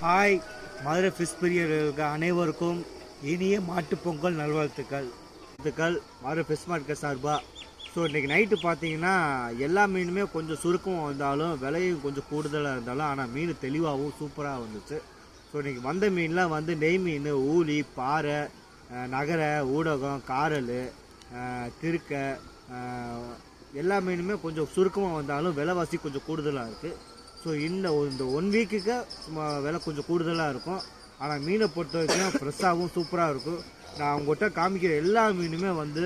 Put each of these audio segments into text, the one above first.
Hi, Madurai fish பிரியர்களுக்கு அனைவருக்கும் இனிய மாட்டுப்பொங்கல் நல்வாழ்த்துக்கள். மதுரை ஃபிஷ் மார்க்கெட் சார்பாக. ஸோ இன்றைக்கி நைட்டு பார்த்தீங்கன்னா எல்லா மீனுமே கொஞ்சம் சுருக்கமாக வந்தாலும் விலையும் கொஞ்சம் கூடுதலாக இருந்தாலும் ஆனால் மீன் தெளிவாகவும் சூப்பராக வந்துச்சு. ஸோ இன்றைக்கி வந்த மீன்லாம் வந்து நெய் மீன், ஊளி, பாறை, நகரை, ஊடகம், காரல், திருக்க, எல்லா மீனுமே கொஞ்சம் சுருக்கமாக வந்தாலும் விலைவாசி கொஞ்சம் கூடுதலாக இருக்குது. ஸோ இந்த 1 வீக்குக்கு விலை கொஞ்சம் கூடுதலாக இருக்கும். ஆனால் மீனை பொறுத்த வரைக்கும் ஃப்ரெஷ்ஷாகவும் சூப்பராக இருக்கும். நான் அவங்ககிட்ட காமிக்கிற எல்லா மீனுமே வந்து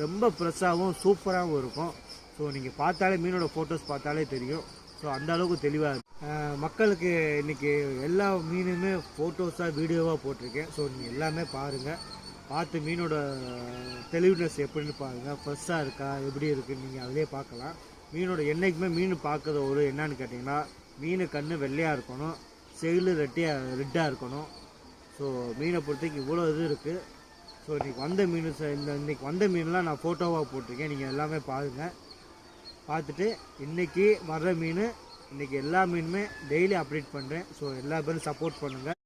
ரொம்ப ஃப்ரெஷ்ஷாகவும் சூப்பராகவும் இருக்கும். ஸோ நீங்கள் பார்த்தாலே மீனோட ஃபோட்டோஸ் பார்த்தாலே தெரியும். ஸோ அந்த அளவுக்கு தெளிவாக இருக்கும். மக்களுக்கு இன்றைக்கி எல்லா மீனுமே ஃபோட்டோஸாக வீடியோவாக போட்டிருக்கேன். ஸோ நீங்கள் எல்லாமே பாருங்கள். பார்த்து மீனோட தெளிவுனஸ் எப்படின்னு பாருங்கள். ஃப்ரெஷ்ஷாக இருக்கா, எப்படி இருக்குன்னு நீங்கள் அதிலே பார்க்கலாம். மீனோட என்றைக்குமே மீன் பார்க்குற ஒரு என்னன்னு கேட்டிங்கன்னா, மீன் கண் வெள்ளையாக இருக்கணும், செயில் ரெட்டாக இருக்கணும். ஸோ மீனை பொறுத்தவரைக்கும் இவ்வளோ இது இருக்குது. ஸோ இன்றைக்கி வந்த மீன் இன்றைக்கி வந்த மீன்லாம் நான் ஃபோட்டோவாக போட்டிருக்கேன். நீங்கள் எல்லாமே பாருங்கள். பார்த்துட்டு இன்றைக்கி வர்ற மீன், இன்றைக்கி எல்லா மீனுமே டெய்லி அப்டேட் பண்ணுறேன். ஸோ எல்லா பேரும் சப்போர்ட் பண்ணுங்கள்.